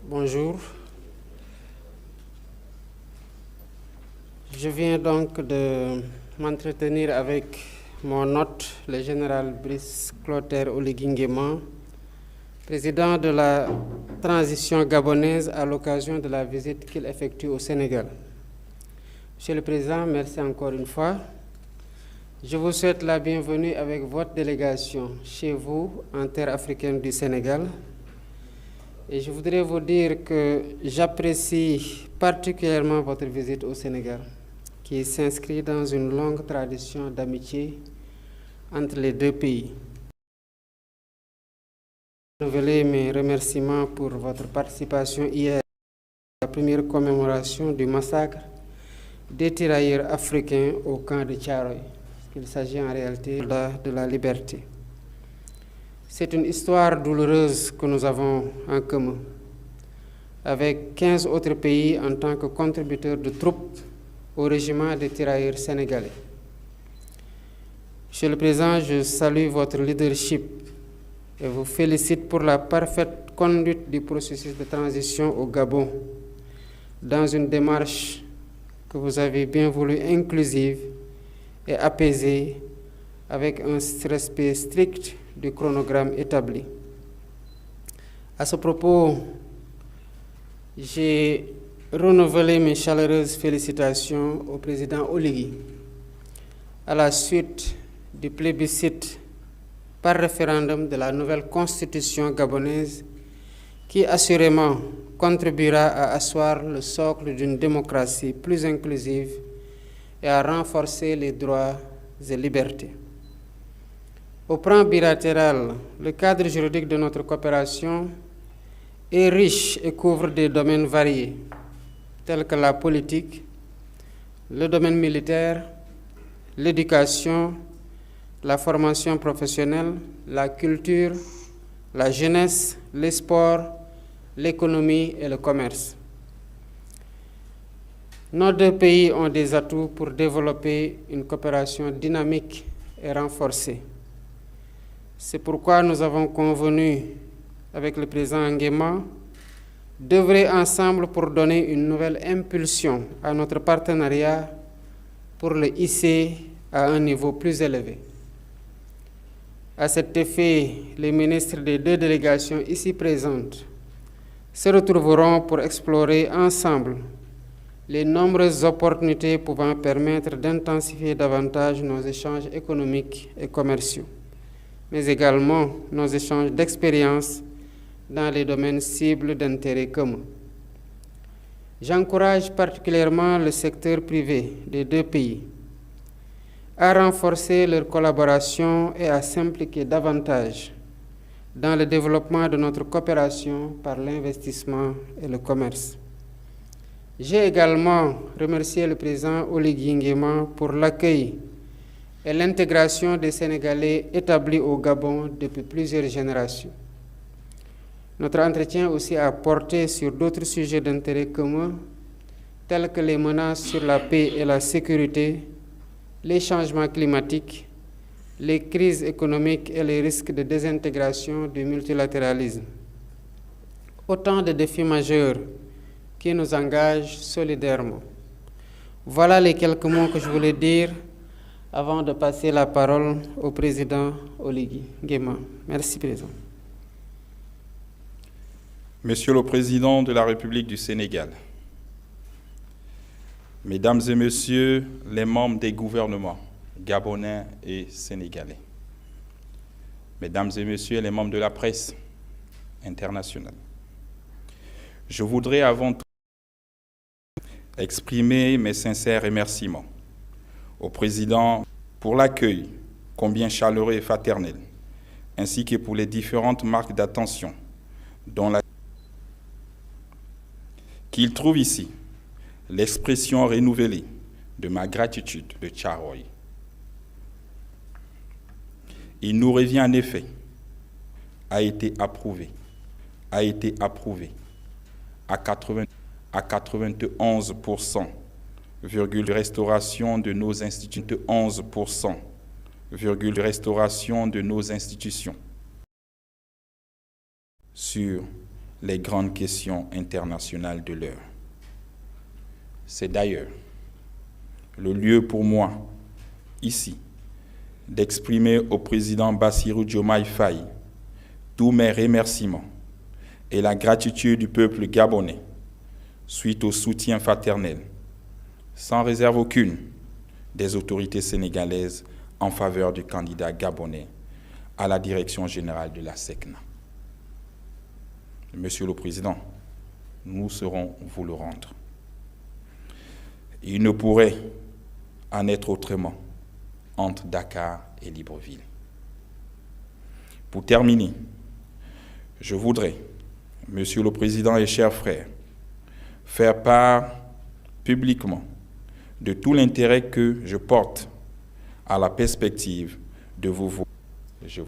Bonjour. Je viens donc de m'entretenir avec mon hôte, le général Brice Clotaire Oligui Nguema, président de la transition gabonaise à l'occasion de la visite qu'il effectue au Sénégal. Monsieur le Président, merci encore une fois. Je vous souhaite la bienvenue avec votre délégation chez vous, en terre africaine du Sénégal. Et je voudrais vous dire que j'apprécie particulièrement votre visite au Sénégal, qui s'inscrit dans une longue tradition d'amitié entre les deux pays. Je veux renouveler mes remerciements pour votre participation hier à la première commémoration du massacre des tirailleurs africains au camp de Thiaroye. Il s'agit en réalité de la liberté. C'est une histoire douloureuse que nous avons en commun, avec 15 autres pays en tant que contributeurs de troupes au régiment des tirailleurs sénégalais. Monsieur le Président, je salue votre leadership et vous félicite pour la parfaite conduite du processus de transition au Gabon, dans une démarche que vous avez bien voulu inclusive et apaisée, avec un respect strict du chronogramme établi. À ce propos, j'ai renouvelé mes chaleureuses félicitations au président Oligui à la suite du plébiscite par référendum de la nouvelle constitution gabonaise qui assurément contribuera à asseoir le socle d'une démocratie plus inclusive et à renforcer les droits et libertés. Au plan bilatéral, le cadre juridique de notre coopération est riche et couvre des domaines variés, tels que la politique, le domaine militaire, l'éducation, la formation professionnelle, la culture, la jeunesse, les sports, l'économie et le commerce. Nos deux pays ont des atouts pour développer une coopération dynamique et renforcée. C'est pourquoi nous avons convenu avec le président Nguema d'œuvrer ensemble pour donner une nouvelle impulsion à notre partenariat pour le hisser à un niveau plus élevé. À cet effet, les ministres des deux délégations ici présentes se retrouveront pour explorer ensemble les nombreuses opportunités pouvant permettre d'intensifier davantage nos échanges économiques et commerciaux, mais également nos échanges d'expériences dans les domaines cibles d'intérêt commun. J'encourage particulièrement le secteur privé des deux pays à renforcer leur collaboration et à s'impliquer davantage dans le développement de notre coopération par l'investissement et le commerce. J'ai également remercié le président Oligui Nguema pour l'accueil et l'intégration des Sénégalais établis au Gabon depuis plusieurs générations. Notre entretien aussi a porté sur d'autres sujets d'intérêt commun, tels que les menaces sur la paix et la sécurité, les changements climatiques, les crises économiques et les risques de désintégration du multilatéralisme. Autant de défis majeurs qui nous engagent solidairement. Voilà les quelques mots que je voulais dire avant de passer la parole au président Oligui Nguema. Merci, Président. Monsieur le Président de la République du Sénégal, Mesdames et Messieurs les membres des gouvernements gabonais et sénégalais, Mesdames et Messieurs les membres de la presse internationale, je voudrais avant tout exprimer mes sincères remerciements au Président pour l'accueil combien chaleureux et fraternel, ainsi que pour les différentes marques d'attention qu'il trouve ici l'expression renouvelée de ma gratitude de Thiaroye. Il nous revient en effet, a été approuvé à 91%, restauration de nos institutions, 11%, restauration de nos institutions sur les grandes questions internationales de l'heure. C'est d'ailleurs le lieu pour moi, ici, d'exprimer au président Bassirou Diomaye Faye tous mes remerciements et la gratitude du peuple gabonais suite au soutien fraternel, sans réserve aucune, des autorités sénégalaises en faveur du candidat gabonais à la direction générale de la SECNA. Monsieur le Président, nous saurons vous le rendre. Il ne pourrait en être autrement entre Dakar et Libreville. Pour terminer, je voudrais, Monsieur le Président et chers frères, faire part publiquement de tout l'intérêt que je porte à la perspective de vous voir